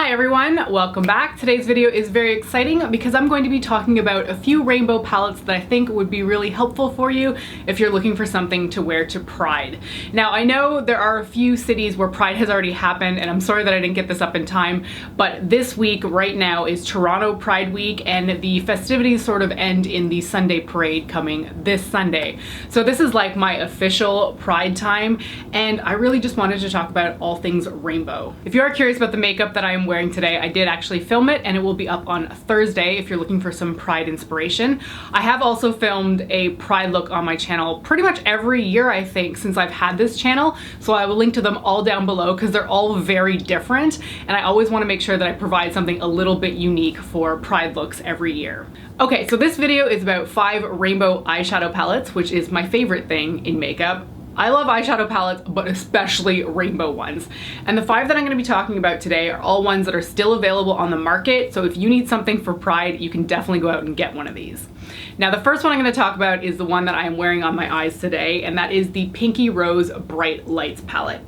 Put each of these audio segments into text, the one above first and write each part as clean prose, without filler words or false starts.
Hi everyone, welcome back. Today's video is very exciting because I'm going to be talking about a few rainbow palettes that I think would be really helpful for you if you're looking for something to wear to Pride. Now I know there are a few cities where Pride has already happened, and I'm sorry that I didn't get this up in time, but this week right now is Toronto Pride Week, and the festivities sort of end in the Sunday parade coming this Sunday. So this is like my official Pride time, and I really just wanted to talk about all things rainbow. If you are curious about the makeup that I am wearing today, I did actually film it and it will be up on Thursday if you're looking for some Pride inspiration. I have also filmed a Pride look on my channel pretty much every year, I think, since I've had this channel, so I will link to them all down below because they're all very different, and I always want to make sure that I provide something a little bit unique for Pride looks every year. Okay, so this video is about 5 rainbow eyeshadow palettes, which is my favorite thing in makeup. I love eyeshadow palettes, but especially rainbow ones. And the 5 that I'm going to be talking about today are all ones that are still available on the market, so if you need something for Pride, you can definitely go out and get one of these. Now the first one I'm going to talk about is the one that I am wearing on my eyes today, and that is the Pinky Rose Bright Lights palette.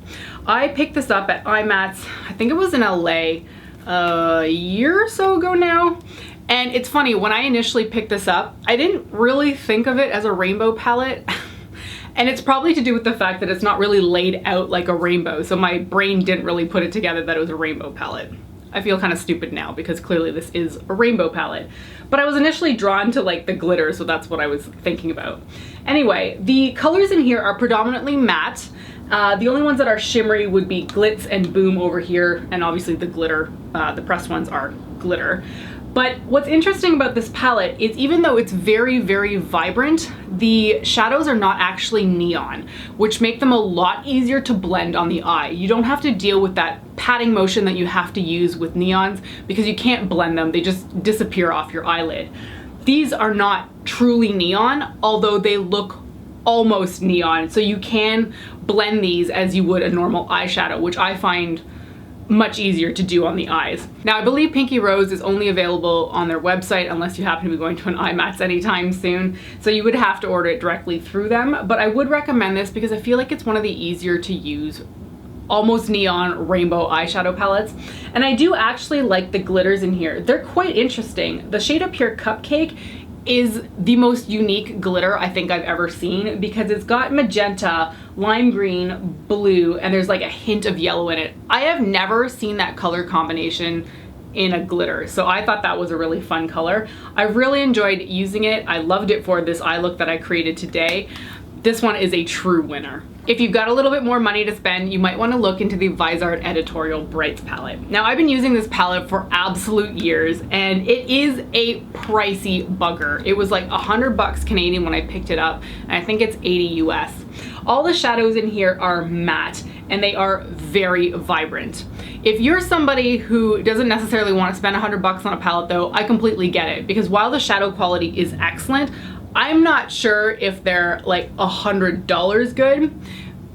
I picked this up at IMATS, I think it was in LA a year or so ago now. And it's funny, when I initially picked this up, I didn't really think of it as a rainbow palette. And it's probably to do with the fact that it's not really laid out like a rainbow, so my brain didn't really put it together that it was a rainbow palette. I feel kind of stupid now because clearly this is a rainbow palette. But I was initially drawn to like the glitter, so that's what I was thinking about. Anyway, the colors in here are predominantly matte. The only ones that are shimmery would be Glitz and Boom over here, and obviously the glitter, the pressed ones are glitter. But what's interesting about this palette is even though it's very, very vibrant, the shadows are not actually neon, which make them a lot easier to blend on the eye. You don't have to deal with that patting motion that you have to use with neons because you can't blend them, they just disappear off your eyelid. These are not truly neon, although they look almost neon, so you can blend these as you would a normal eyeshadow, which I find much easier to do on the eyes. Now I believe Pinky Rose is only available on their website unless you happen to be going to an IMATS anytime soon, so you would have to order it directly through them, but I would recommend this because I feel like it's one of the easier to use almost neon rainbow eyeshadow palettes. And I do actually like the glitters in here. They're quite interesting. The shade up here, Cupcake, is the most unique glitter I think I've ever seen because it's got magenta, lime green, blue, and there's like a hint of yellow in it. I have never seen that color combination in a glitter, so I thought that was a really fun color. I really enjoyed using it. I loved it for this eye look that I created today. This one is a true winner. If you've got a little bit more money to spend, you might want to look into the Visor Editorial Brights palette. Now I've been using this palette for absolute years, and it is a pricey bugger. It was like $100 Canadian when I picked it up, and I think it's 80 US. All the shadows in here are matte, and they are very vibrant. If you're somebody who doesn't necessarily want to spend $100 on a palette though, I completely get it, because while the shadow quality is excellent, I'm not sure if they're like $100 good.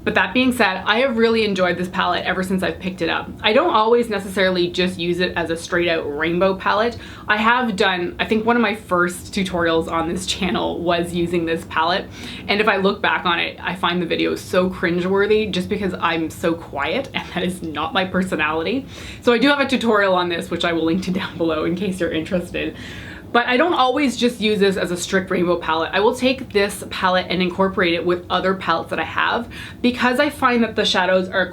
But that being said, I have really enjoyed this palette ever since I've picked it up. I don't always necessarily just use it as a straight out rainbow palette. I have done, I think one of my first tutorials on this channel was using this palette. And if I look back on it, I find the videos so cringeworthy just because I'm so quiet, and that is not my personality. So I do have a tutorial on this, which I will link to down below in case you're interested. But I don't always just use this as a strict rainbow palette. I will take this palette and incorporate it with other palettes that I have because I find that the shadows are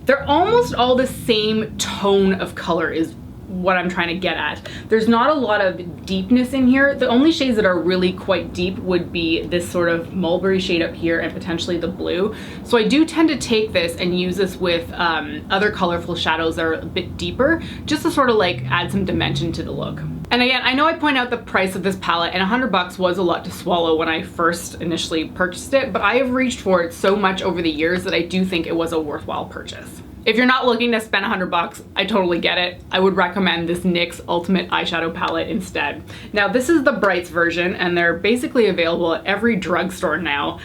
they're almost all the same tone of color is what I'm trying to get at. There's not a lot of deepness in here. The only shades that are really quite deep would be this sort of mulberry shade up here and potentially the blue. So I do tend to take this and use this with other colorful shadows that are a bit deeper, just to sort of like add some dimension to the look. And again, I know I point out the price of this palette, and $100 was a lot to swallow when I first initially purchased it, but I have reached for it so much over the years that I do think it was a worthwhile purchase. If you're not looking to spend $100, I totally get it. I would recommend this NYX Ultimate Eyeshadow Palette instead. Now this is the Brights version, and they're basically available at every drugstore now.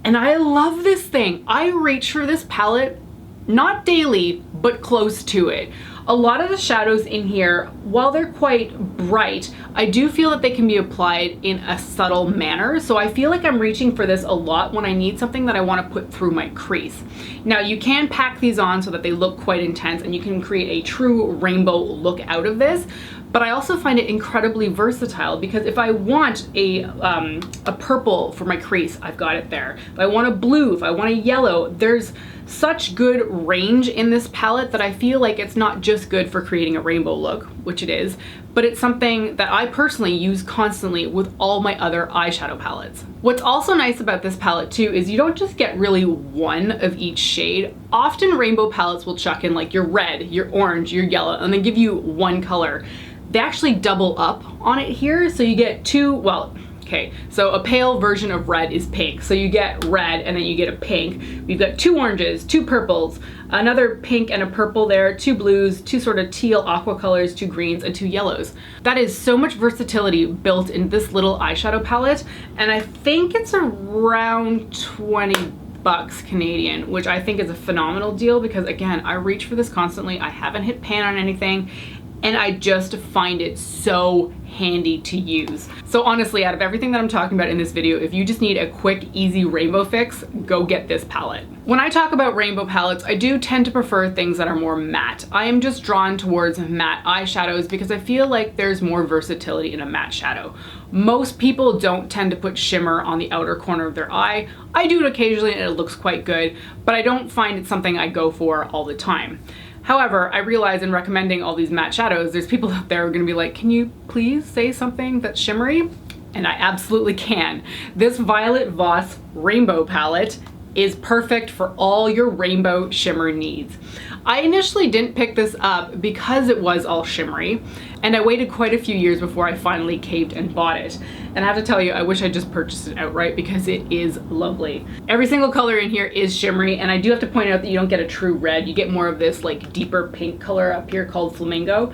And I love this thing. I reach for this palette not daily, but close to it. A lot of the shadows in here, while they're quite bright, I do feel that they can be applied in a subtle manner. So I feel like I'm reaching for this a lot when I need something that I want to put through my crease. Now you can pack these on so that they look quite intense and you can create a true rainbow look out of this. But I also find it incredibly versatile because if I want a purple for my crease, I've got it there. If I want a blue, if I want a yellow, there's such good range in this palette that I feel like it's not just good for creating a rainbow look, which it is, but it's something that I personally use constantly with all my other eyeshadow palettes. What's also nice about this palette too is you don't just get really one of each shade. Often rainbow palettes will chuck in like your red, your orange, your yellow, and then give you one color. They actually double up on it here, so you get two, well, okay, so a pale version of red is pink. So you get red and then you get a pink. We've got two oranges, two purples, another pink and a purple there, two blues, two sort of teal aqua colors, two greens, and two yellows. That is so much versatility built in this little eyeshadow palette, and I think it's around 20 bucks Canadian, which I think is a phenomenal deal because again, I reach for this constantly. I haven't hit pan on anything, and I just find it so handy to use. So honestly, out of everything that I'm talking about in this video, if you just need a quick, easy rainbow fix, go get this palette. When I talk about rainbow palettes, I do tend to prefer things that are more matte. I am just drawn towards matte eyeshadows because I feel like there's more versatility in a matte shadow. Most people don't tend to put shimmer on the outer corner of their eye. I do it occasionally and it looks quite good, but I don't find it something I go for all the time. However, I realize in recommending all these matte shadows, there's people out there who are gonna be like, can you please say something that's shimmery? And I absolutely can. This Violet Voss Rainbow Palette is perfect for all your rainbow shimmer needs. I initially didn't pick this up because it was all shimmery, and I waited quite a few years before I finally caved and bought it. And I have to tell you, I wish I just purchased it outright because it is lovely. Every single color in here is shimmery, and I do have to point out that you don't get a true red. You get more of this like deeper pink color up here called Flamingo.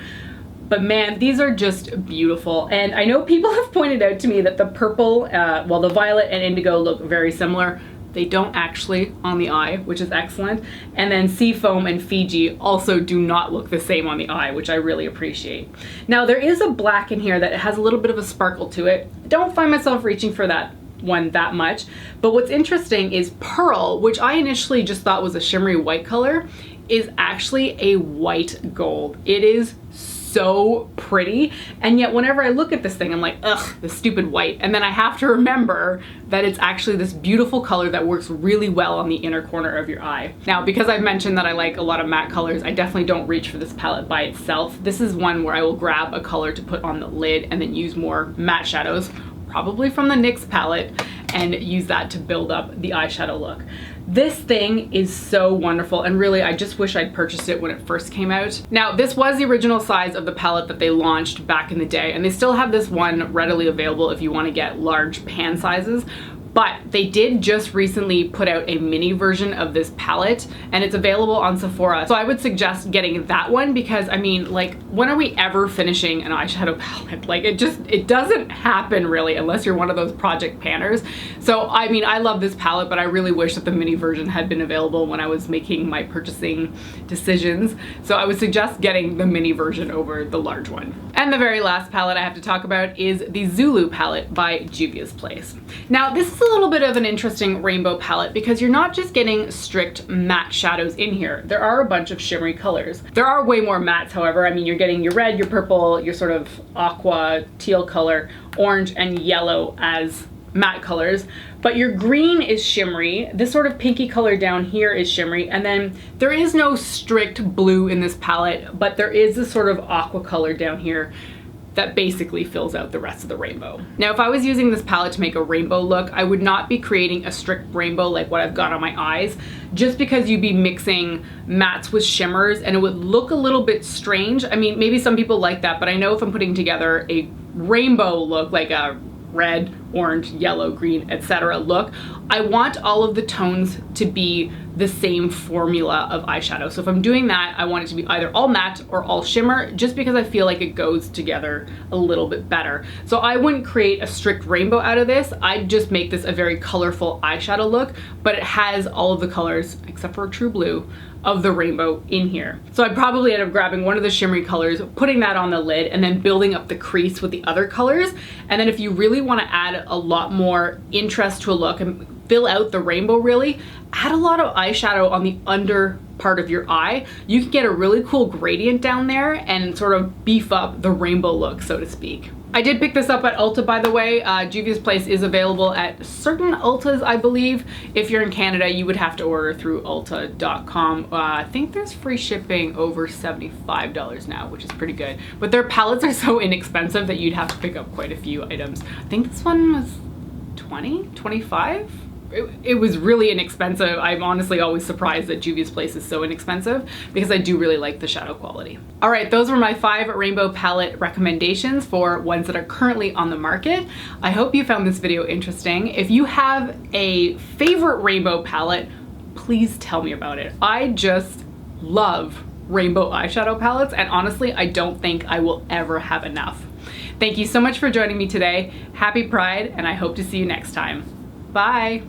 But man, these are just beautiful. And I know people have pointed out to me that the purple, well, the violet and indigo look very similar. They don't actually on the eye, which is excellent. And then Seafoam and Fiji also do not look the same on the eye, which I really appreciate. Now there is a black in here that has a little bit of a sparkle to it. I don't find myself reaching for that one that much, but what's interesting is Pearl, which I initially just thought was a shimmery white color, is actually a white gold. It is so pretty, and yet whenever I look at this thing I'm like, ugh, the stupid white, and then I have to remember that it's actually this beautiful color that works really well on the inner corner of your eye. Now, because I've mentioned that I like a lot of matte colors, I definitely don't reach for this palette by itself. This is one where I will grab a color to put on the lid and then use more matte shadows, probably from the NYX palette, and use that to build up the eyeshadow look. This thing is so wonderful, and really I just wish I'd purchased it when it first came out. Now this was the original size of the palette that they launched back in the day, and they still have this one readily available if you want to get large pan sizes. But they did just recently put out a mini version of this palette, and it's available on Sephora. So I would suggest getting that one because, I mean, like, when are we ever finishing an eyeshadow palette? Like, it doesn't happen really unless you're one of those project panners. So, I mean, I love this palette, but I really wish that the mini version had been available when I was making my purchasing decisions. So I would suggest getting the mini version over the large one. And the very last palette I have to talk about is the Zulu palette by Julius Place. Now, this is a little bit of an interesting rainbow palette because you're not just getting strict matte shadows in here. There are a bunch of shimmery colors. There are way more mattes, however. I mean, you're getting your red, your purple, your sort of aqua teal color, orange and yellow as matte colors, but your green is shimmery. This sort of pinky color down here is shimmery, and then there is no strict blue in this palette, but there is this sort of aqua color down here that basically fills out the rest of the rainbow. Now, if I was using this palette to make a rainbow look, I would not be creating a strict rainbow like what I've got on my eyes, just because you'd be mixing mattes with shimmers and it would look a little bit strange. I mean, maybe some people like that, but I know if I'm putting together a rainbow look, like a red, orange, yellow, green, etc. look, I want all of the tones to be the same formula of eyeshadow. So if I'm doing that, I want it to be either all matte or all shimmer, just because I feel like it goes together a little bit better. So I wouldn't create a strict rainbow out of this. I'd just make this a very colorful eyeshadow look, but it has all of the colors, except for true blue, of the rainbow in here. So I probably end up grabbing one of the shimmery colors, putting that on the lid, and then building up the crease with the other colors. And then if you really want to add a lot more interest to a look and fill out the rainbow really, add a lot of eyeshadow on the under part of your eye. You can get a really cool gradient down there and sort of beef up the rainbow look, so to speak. I did pick this up at Ulta, by the way. Julius Place is available at certain Ultas, I believe. If you're in Canada, you would have to order through ulta.com. I think there's free shipping over $75 now, which is pretty good. But their palettes are so inexpensive that you'd have to pick up quite a few items. I think this one was 20, 25? It was really inexpensive. I'm honestly always surprised that Julius Place is so inexpensive because I do really like the shadow quality. All right, those were my 5 rainbow palette recommendations for ones that are currently on the market. I hope you found this video interesting. If you have a favorite rainbow palette, please tell me about it. I just love rainbow eyeshadow palettes, and honestly, I don't think I will ever have enough. Thank you so much for joining me today. Happy Pride, and I hope to see you next time. Bye.